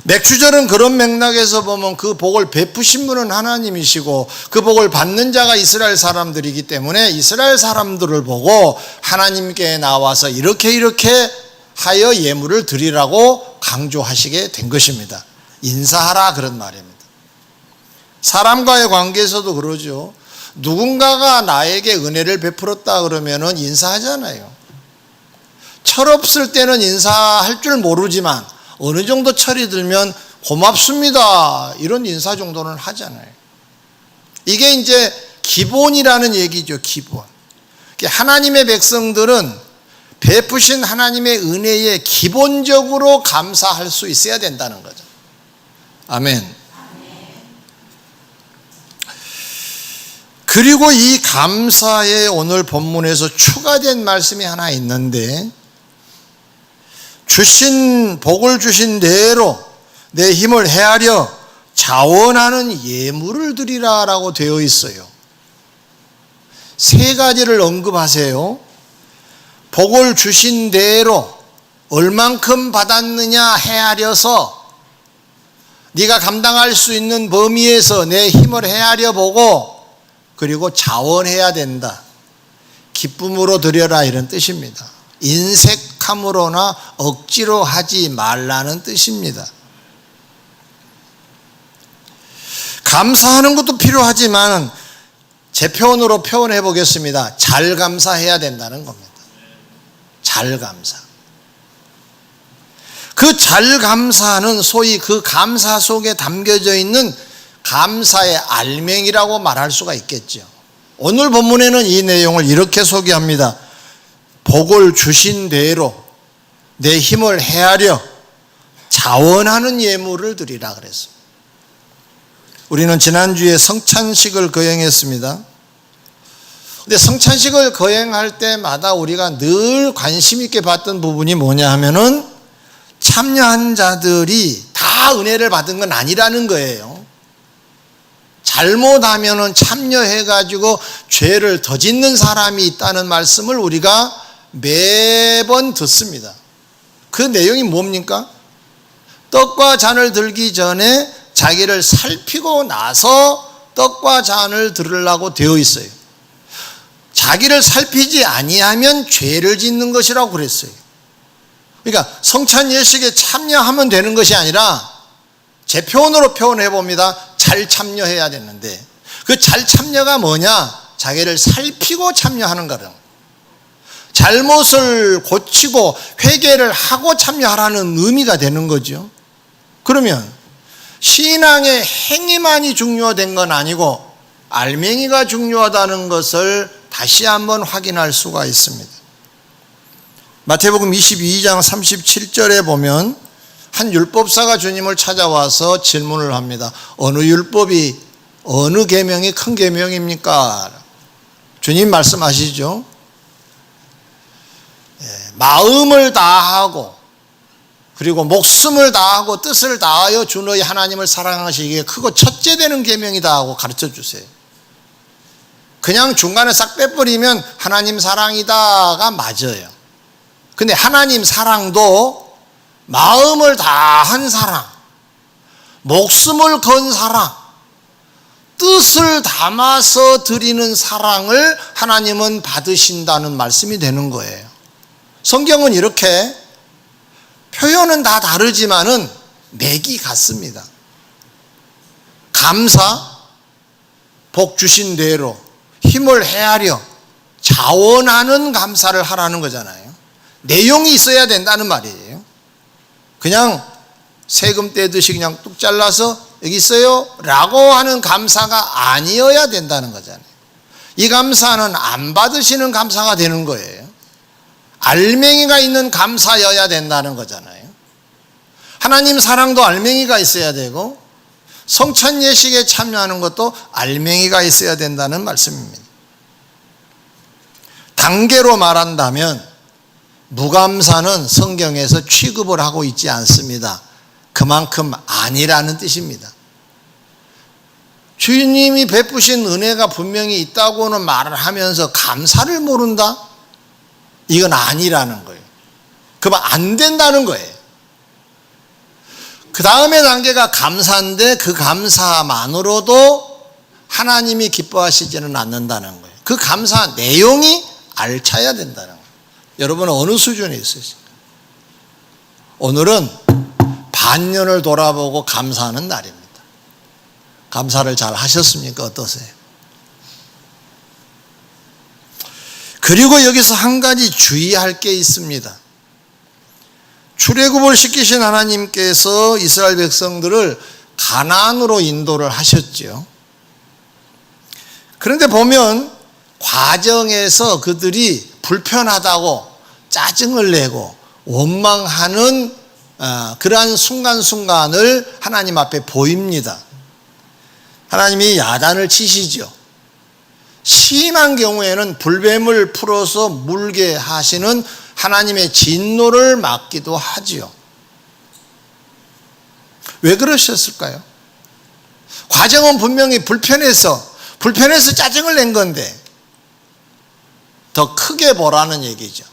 맥주절은 그런 맥락에서 보면 그 복을 베푸신 분은 하나님이시고 그 복을 받는 자가 이스라엘 사람들이기 때문에 이스라엘 사람들을 보고 하나님께 나와서 이렇게 하여 예물을 드리라고 강조하시게 된 것입니다. 인사하라 그런 말입니다. 사람과의 관계에서도 그러죠. 누군가가 나에게 은혜를 베풀었다 그러면은 인사하잖아요. 철없을 때는 인사할 줄 모르지만 어느 정도 철이 들면 고맙습니다 이런 인사 정도는 하잖아요. 이게 이제 기본이라는 얘기죠. 기본. 하나님의 백성들은 베푸신 하나님의 은혜에 기본적으로 감사할 수 있어야 된다는 거죠. 아멘. 그리고 이 감사에 오늘 본문에서 추가된 말씀이 하나 있는데, 복을 주신 대로 내 힘을 헤아려 자원하는 예물을 드리라라고 되어 있어요. 세 가지를 언급하세요. 복을 주신 대로 얼만큼 받았느냐 헤아려서 네가 감당할 수 있는 범위에서 내 힘을 헤아려 보고, 그리고 자원해야 된다. 기쁨으로 드려라 이런 뜻입니다. 인색함으로나 억지로 하지 말라는 뜻입니다. 감사하는 것도 필요하지만 제 표현으로 표현해 보겠습니다. 잘 감사해야 된다는 겁니다. 잘 감사. 그 잘 감사는 소위 그 감사 속에 담겨져 있는 감사의 알맹이라고 말할 수가 있겠죠. 오늘 본문에는 이 내용을 이렇게 소개합니다. 복을 주신 대로 내 힘을 헤아려 자원하는 예물을 드리라 그랬습니다. 우리는 지난주에 성찬식을 거행했습니다. 근데 성찬식을 거행할 때마다 우리가 늘 관심 있게 봤던 부분이 뭐냐 하면은 참여한 자들이 다 은혜를 받은 건 아니라는 거예요. 잘못하면은 참여해가지고 죄를 더 짓는 사람이 있다는 말씀을 우리가 매번 듣습니다. 그 내용이 뭡니까? 떡과 잔을 들기 전에 자기를 살피고 나서 떡과 잔을 들으려고 되어 있어요. 자기를 살피지 아니하면 죄를 짓는 것이라고 그랬어요. 그러니까 성찬 예식에 참여하면 되는 것이 아니라 제 표현으로 표현해 봅니다. 잘 참여해야 되는데 그 잘 참여가 뭐냐? 자기를 살피고 참여하는 거는 잘못을 고치고 회개를 하고 참여하라는 의미가 되는 거죠. 그러면 신앙의 행위만이 중요된 건 아니고 알맹이가 중요하다는 것을 다시 한번 확인할 수가 있습니다. 마태복음 22장 37절에 보면 한 율법사가 주님을 찾아와서 질문을 합니다. 어느 율법이 어느 계명이 큰 계명입니까? 주님 말씀하시죠. 마음을 다하고 그리고 목숨을 다하고 뜻을 다하여 주 너희 하나님을 사랑하시기에 크고 첫째 되는 계명이다 하고 가르쳐 주세요. 그냥 중간에 싹 빼버리면 하나님 사랑이다가 맞아요. 근데 하나님 사랑도 마음을 다한 사랑, 목숨을 건 사랑, 뜻을 담아서 드리는 사랑을 하나님은 받으신다는 말씀이 되는 거예요. 성경은 이렇게 표현은 다 다르지만은 맥이 같습니다. 감사, 복 주신 대로 힘을 헤아려 자원하는 감사를 하라는 거잖아요. 내용이 있어야 된다는 말이에요. 그냥 세금 떼듯이 그냥 뚝 잘라서 여기 있어요 라고 하는 감사가 아니어야 된다는 거잖아요. 이 감사는 안 받으시는 감사가 되는 거예요. 알맹이가 있는 감사여야 된다는 거잖아요. 하나님 사랑도 알맹이가 있어야 되고 성찬 예식에 참여하는 것도 알맹이가 있어야 된다는 말씀입니다. 단계로 말한다면 무감사는 성경에서 취급을 하고 있지 않습니다. 그만큼 아니라는 뜻입니다. 주님이 베푸신 은혜가 분명히 있다고는 말을 하면서 감사를 모른다? 이건 아니라는 거예요. 그만 안 된다는 거예요. 그 다음의 단계가 감사인데 그 감사만으로도 하나님이 기뻐하시지는 않는다는 거예요. 그 감사 내용이 알차야 된다는 거예요. 여러분은 어느 수준에 있으십니까? 오늘은 반년을 돌아보고 감사하는 날입니다. 감사를 잘 하셨습니까? 어떠세요? 그리고 여기서 한 가지 주의할 게 있습니다. 출애굽을 시키신 하나님께서 이스라엘 백성들을 가나안으로 인도를 하셨죠. 그런데 보면 과정에서 그들이 불편하다고 짜증을 내고 원망하는 그러한 순간순간을 하나님 앞에 보입니다. 하나님이 야단을 치시죠. 심한 경우에는 불뱀을 풀어서 물게 하시는 하나님의 진노를 막기도 하지요. 왜 그러셨을까요? 과정은 분명히 불편해서 짜증을 낸 건데 더 크게 보라는 얘기죠.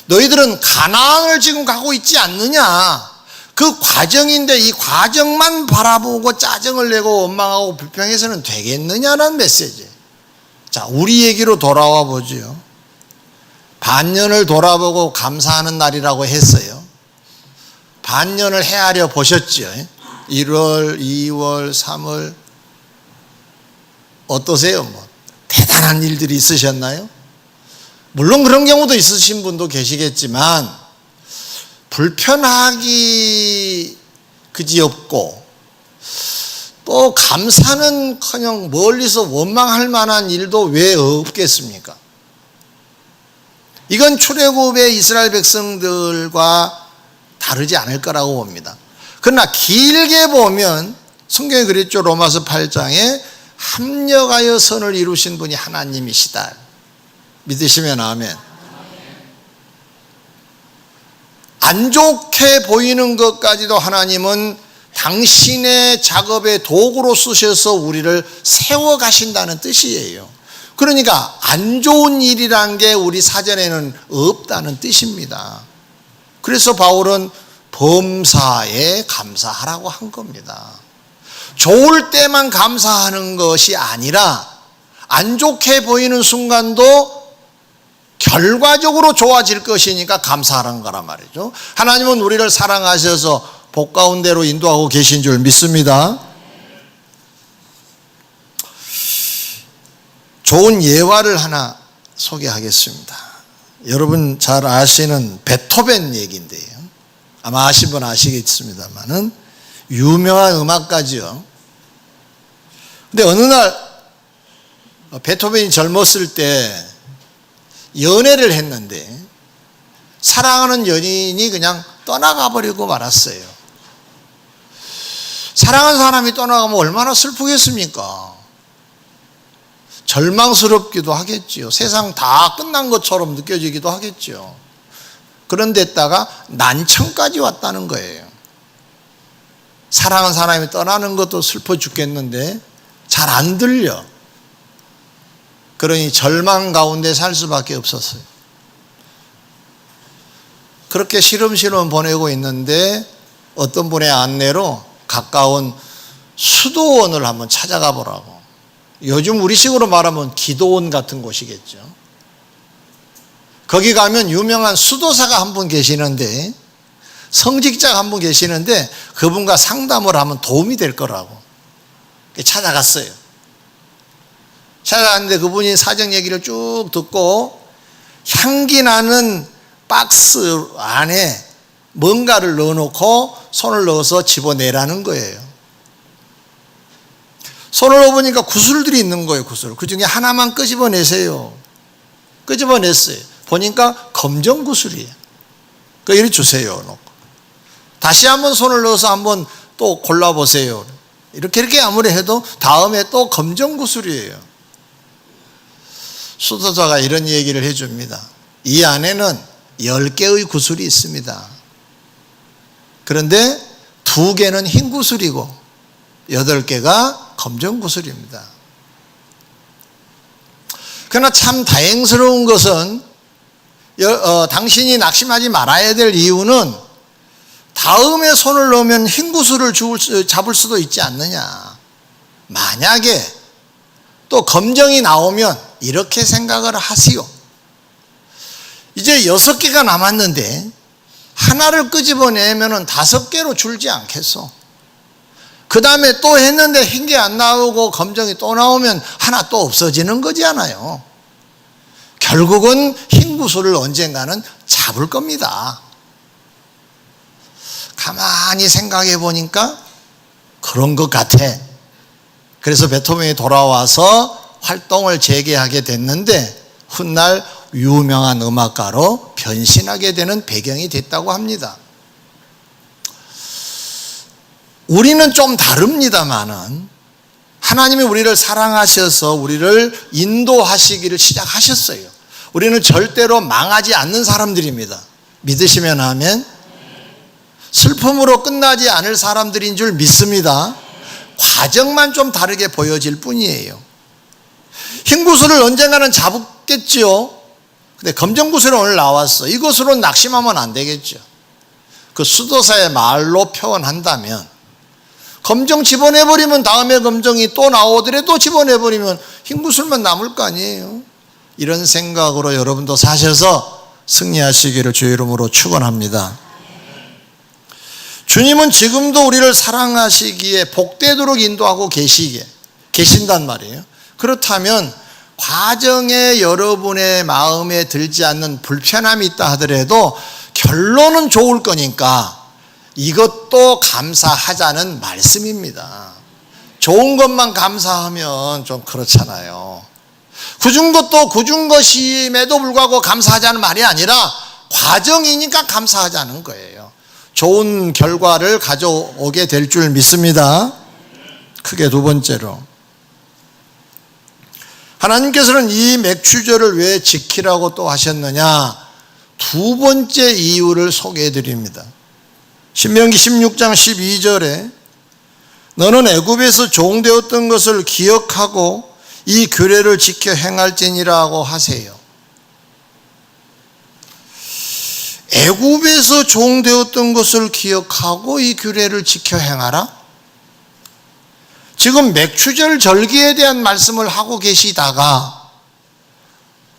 너희들은 가나안을 지금 가고 있지 않느냐. 그 과정인데 이 과정만 바라보고 짜증을 내고 원망하고 불평해서는 되겠느냐라는 메시지. 자, 우리 얘기로 돌아와 보죠. 반년을 돌아보고 감사하는 날이라고 했어요. 반년을 헤아려 보셨죠? 1월, 2월, 3월 어떠세요? 대단한 일들이 있으셨나요? 물론 그런 경우도 있으신 분도 계시겠지만 불편하기 그지없고 또 감사는커녕 멀리서 원망할 만한 일도 왜 없겠습니까? 이건 출애굽의 이스라엘 백성들과 다르지 않을 거라고 봅니다. 그러나 길게 보면 성경에 그랬죠. 로마서 8장에 합력하여 선을 이루신 분이 하나님이시다. 믿으시면 아멘. 안 좋게 보이는 것까지도 하나님은 당신의 작업의 도구로 쓰셔서 우리를 세워가신다는 뜻이에요. 그러니까 안 좋은 일이란 게 우리 사전에는 없다는 뜻입니다. 그래서 바울은 범사에 감사하라고 한 겁니다. 좋을 때만 감사하는 것이 아니라 안 좋게 보이는 순간도 결과적으로 좋아질 것이니까 감사하라는 거란 말이죠. 하나님은 우리를 사랑하셔서 복 가운데로 인도하고 계신 줄 믿습니다. 좋은 예화를 하나 소개하겠습니다. 여러분 잘 아시는 베토벤 얘기인데요. 아마 아신 분 아시겠습니다만은 유명한 음악가죠. 근데 어느 날 베토벤이 젊었을 때 연애를 했는데 사랑하는 연인이 그냥 떠나가 버리고 말았어요. 사랑하는 사람이 떠나가면 얼마나 슬프겠습니까? 절망스럽기도 하겠지요. 세상 다 끝난 것처럼 느껴지기도 하겠죠. 그런데다가 난청까지 왔다는 거예요. 사랑하는 사람이 떠나는 것도 슬퍼 죽겠는데 잘 안 들려. 그러니 절망 가운데 살 수밖에 없었어요. 그렇게 시름시름 보내고 있는데 어떤 분의 안내로 가까운 수도원을 한번 찾아가 보라고. 요즘 우리식으로 말하면 기도원 같은 곳이겠죠. 거기 가면 유명한 수도사가 한 분 계시는데, 성직자가 한 분 계시는데 그분과 상담을 하면 도움이 될 거라고 찾아갔어요. 찾아갔는데 그분이 사정 얘기를 쭉 듣고 향기 나는 박스 안에 뭔가를 넣어놓고 손을 넣어서 집어내라는 거예요. 손을 넣어보니까 구슬들이 있는 거예요. 구슬. 그 중에 하나만 끄집어내세요. 끄집어냈어요. 보니까 검정 구슬이에요. 이리 주세요. 놓고. 다시 한번 손을 넣어서 한번 또 골라보세요. 이렇게 아무리 해도 다음에 또 검정 구슬이에요. 수도자가 이런 얘기를 해줍니다. 이 안에는 10개의 구슬이 있습니다. 그런데 2개는 흰 구슬이고 8개가 검정 구슬입니다. 그러나 참 다행스러운 것은 당신이 낙심하지 말아야 될 이유는 다음에 손을 넣으면 흰 구슬을 잡을 수도 있지 않느냐. 만약에 또 검정이 나오면 이렇게 생각을 하시오. 이제 6개가 남았는데 하나를 끄집어내면 5개로 줄지 않겠소. 그 다음에 또 했는데 흰 게 안 나오고 검정이 또 나오면 하나 또 없어지는 거잖아요. 결국은 흰 구슬을 언젠가는 잡을 겁니다. 가만히 생각해 보니까 그런 것 같아. 그래서 베토벤이 돌아와서 활동을 재개하게 됐는데 훗날 유명한 음악가로 변신하게 되는 배경이 됐다고 합니다. 우리는 좀 다릅니다만은 하나님이 우리를 사랑하셔서 우리를 인도하시기를 시작하셨어요. 우리는 절대로 망하지 않는 사람들입니다. 믿으시면 아멘. 슬픔으로 끝나지 않을 사람들인 줄 믿습니다. 과정만 좀 다르게 보여질 뿐이에요. 흰 구슬을 언젠가는 잡겠지요. 근데 검정 구슬은 오늘 나왔어. 이것으로 낙심하면 안 되겠죠. 그 수도사의 말로 표현한다면 검정 집어내버리면 다음에 검정이 또 나오더라도 집어내버리면 흰 구슬만 남을 거 아니에요. 이런 생각으로 여러분도 사셔서 승리하시기를 주의 이름으로 축원합니다. 주님은 지금도 우리를 사랑하시기에 복되도록 인도하고 계신단 말이에요. 그렇다면 과정에 여러분의 마음에 들지 않는 불편함이 있다 하더라도 결론은 좋을 거니까 이것도 감사하자는 말씀입니다. 좋은 것만 감사하면 좀 그렇잖아요. 굳은 것도 굳은 것임에도 불구하고 감사하자는 말이 아니라 과정이니까 감사하자는 거예요. 좋은 결과를 가져오게 될 줄 믿습니다. 크게 두 번째로, 하나님께서는 이 맥추절을 왜 지키라고 또 하셨느냐, 두 번째 이유를 소개해 드립니다. 신명기 16장 12절에 너는 애굽에서 종되었던 것을 기억하고 이 규례를 지켜 행할지니라고 하세요. 애굽에서 종되었던 것을 기억하고 이 규례를 지켜 행하라? 지금 맥추절 절기에 대한 말씀을 하고 계시다가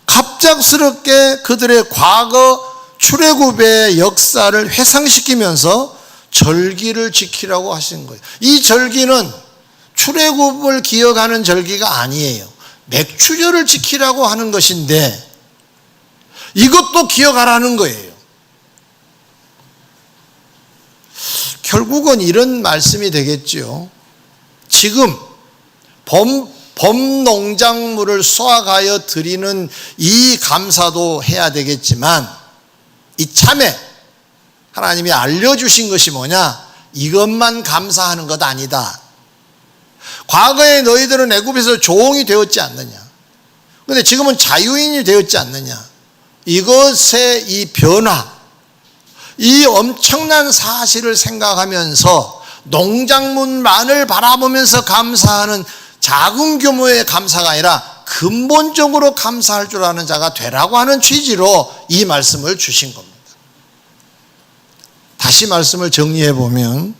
갑작스럽게 그들의 과거 출애굽의 역사를 회상시키면서 절기를 지키라고 하신 거예요. 이 절기는 출애굽을 기억하는 절기가 아니에요. 맥추절을 지키라고 하는 것인데 이것도 기억하라는 거예요. 결국은 이런 말씀이 되겠죠. 지금 범농작물을 수확하여 드리는 이 감사도 해야 되겠지만 이참에 하나님이 알려주신 것이 뭐냐? 이것만 감사하는 것 아니다. 과거에 너희들은 애굽에서 종이 되었지 않느냐? 그런데 지금은 자유인이 되었지 않느냐? 이것의 이 변화, 이 엄청난 사실을 생각하면서 농작물만을 바라보면서 감사하는 작은 규모의 감사가 아니라 근본적으로 감사할 줄 아는 자가 되라고 하는 취지로 이 말씀을 주신 겁니다. 다시 말씀을 정리해 보면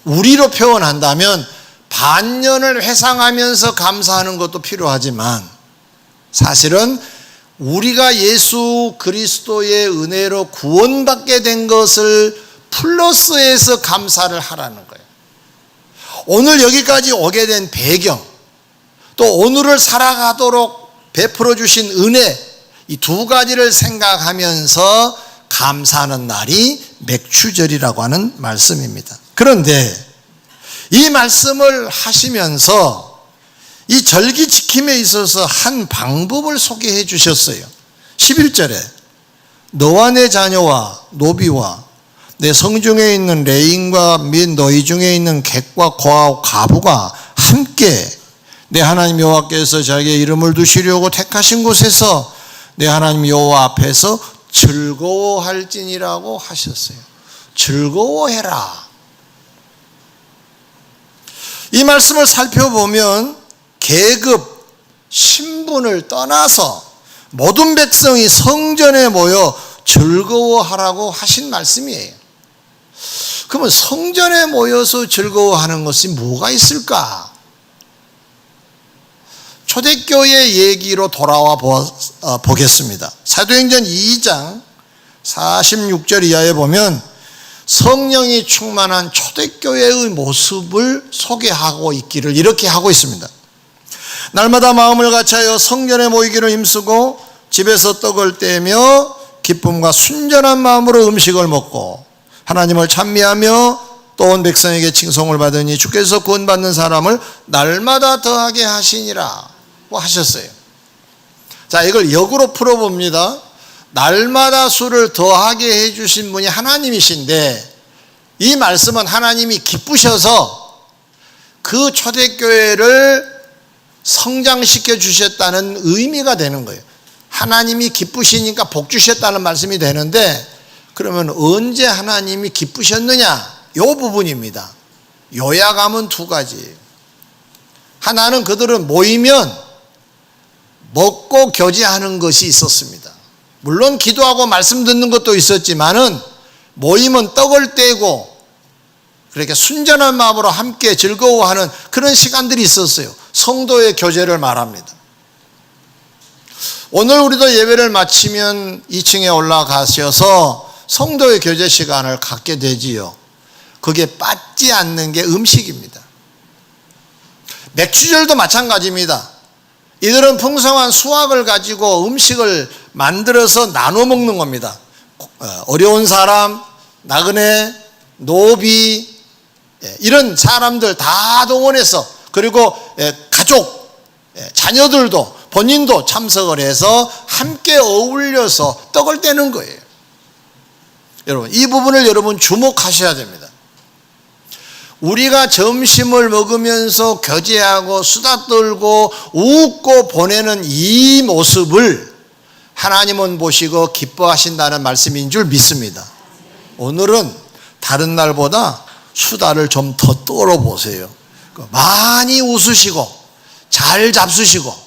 우리로 표현한다면 반년을 회상하면서 감사하는 것도 필요하지만 사실은 우리가 예수 그리스도의 은혜로 구원받게 된 것을 플러스해서 감사를 하라는 거예요. 오늘 여기까지 오게 된 배경, 또 오늘을 살아가도록 베풀어 주신 은혜, 이 두 가지를 생각하면서 감사하는 날이 맥추절이라고 하는 말씀입니다. 그런데 이 말씀을 하시면서 이 절기 지킴에 있어서 한 방법을 소개해 주셨어요. 11절에 너와 내 자녀와 노비와 내 성중에 있는 레인과 및 너희 중에 있는 객과 고아와 과부가 함께 내 하나님 여호와께서 자기의 이름을 두시려고 택하신 곳에서 내 하나님 여호와 앞에서 즐거워할지니라고 하셨어요. 즐거워해라. 이 말씀을 살펴보면 계급, 신분을 떠나서 모든 백성이 성전에 모여 즐거워하라고 하신 말씀이에요. 그러면 성전에 모여서 즐거워하는 것이 뭐가 있을까? 초대교회 얘기로 돌아와 보겠습니다. 사도행전 2장 46절 이하에 보면 성령이 충만한 초대교회의 모습을 소개하고 있기를 이렇게 하고 있습니다. 날마다 마음을 같이하여 성전에 모이기를 힘쓰고 집에서 떡을 떼며 기쁨과 순전한 마음으로 음식을 먹고 하나님을 찬미하며 또 온 백성에게 칭송을 받으니 주께서 구원받는 사람을 날마다 더하게 하시니라 하셨어요. 자, 이걸 역으로 풀어봅니다. 날마다 수를 더하게 해주신 분이 하나님이신데 이 말씀은 하나님이 기쁘셔서 그 초대교회를 성장시켜 주셨다는 의미가 되는 거예요. 하나님이 기쁘시니까 복 주셨다는 말씀이 되는데 그러면 언제 하나님이 기쁘셨느냐? 이 부분입니다. 요약하면 두 가지. 하나는 그들은 모이면 먹고 교제하는 것이 있었습니다. 물론 기도하고 말씀 듣는 것도 있었지만은 모이면 떡을 떼고 그렇게 순전한 마음으로 함께 즐거워하는 그런 시간들이 있었어요. 성도의 교제를 말합니다. 오늘 우리도 예배를 마치면 2층에 올라가셔서 성도의 교제 시간을 갖게 되지요. 그게 빠지지 않는 게 음식입니다. 맥주절도 마찬가지입니다. 이들은 풍성한 수확을 가지고 음식을 만들어서 나눠 먹는 겁니다. 어려운 사람, 나그네, 노비 이런 사람들 다 동원해서 그리고 가족, 자녀들도 본인도 참석을 해서 함께 어울려서 떡을 떼는 거예요. 여러분, 이 부분을 여러분 주목하셔야 됩니다. 우리가 점심을 먹으면서 교제하고 수다 떨고 웃고 보내는 이 모습을 하나님은 보시고 기뻐하신다는 말씀인 줄 믿습니다. 오늘은 다른 날보다 수다를 좀 더 떨어보세요. 많이 웃으시고 잘 잡수시고.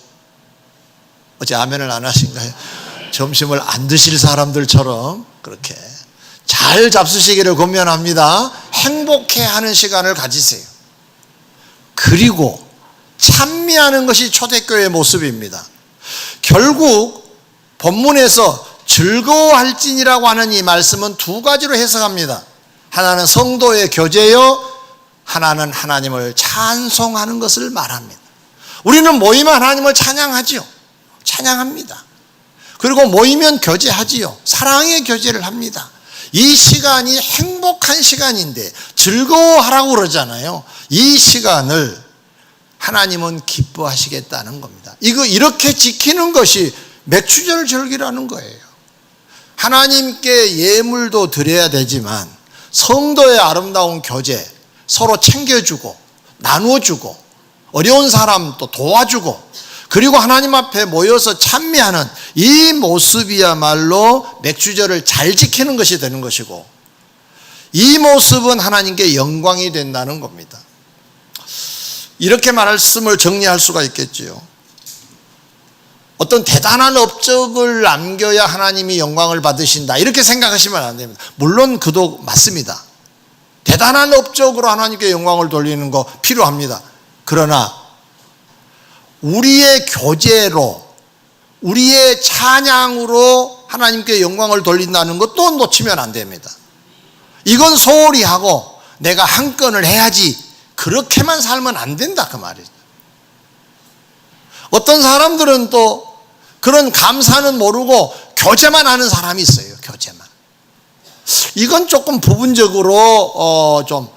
어제 아멘을 안 하신가요? 점심을 안 드실 사람들처럼 그렇게 잘 잡수시기를 권면합니다. 행복해하는 시간을 가지세요. 그리고 찬미하는 것이 초대교회의 모습입니다. 결국 본문에서 즐거워할진이라고 하는 이 말씀은 두 가지로 해석합니다. 하나는 성도의 교제요, 하나는 하나님을 찬송하는 것을 말합니다. 우리는 모이면 하나님을 찬양하지요. 찬양합니다. 그리고 모이면 교제하지요. 사랑의 교제를 합니다. 이 시간이 행복한 시간인데 즐거워하라고 그러잖아요. 이 시간을 하나님은 기뻐하시겠다는 겁니다. 이렇게 지키는 것이 맥주절 절기라는 거예요. 하나님께 예물도 드려야 되지만 성도의 아름다운 교제, 서로 챙겨주고 나누어주고 어려운 사람 또 도와주고 그리고 하나님 앞에 모여서 찬미하는 이 모습이야말로 맥주절을 잘 지키는 것이 되는 것이고 이 모습은 하나님께 영광이 된다는 겁니다. 이렇게 말씀을 정리할 수가 있겠지요. 어떤 대단한 업적을 남겨야 하나님이 영광을 받으신다 이렇게 생각하시면 안 됩니다. 물론 그도 맞습니다. 대단한 업적으로 하나님께 영광을 돌리는 거 필요합니다. 그러나 우리의 교제로 우리의 찬양으로 하나님께 영광을 돌린다는 것도 놓치면 안 됩니다. 이건 소홀히 하고 내가 한 건을 해야지 그렇게만 살면 안 된다 그 말이죠. 어떤 사람들은 또 그런 감사는 모르고 교제만 하는 사람이 있어요. 교제만. 이건 조금 부분적으로 좀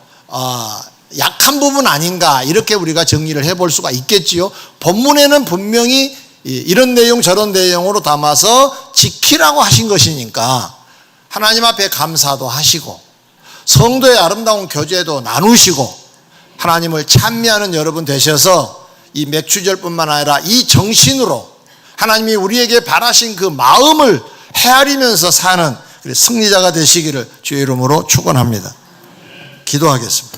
약한 부분 아닌가 이렇게 우리가 정리를 해볼 수가 있겠지요. 본문에는 분명히 이런 내용 저런 내용으로 담아서 지키라고 하신 것이니까 하나님 앞에 감사도 하시고 성도의 아름다운 교제도 나누시고 하나님을 찬미하는 여러분 되셔서 이 맥주절뿐만 아니라 이 정신으로 하나님이 우리에게 바라신 그 마음을 헤아리면서 사는 승리자가 되시기를 주의 이름으로 축원합니다. 기도하겠습니다.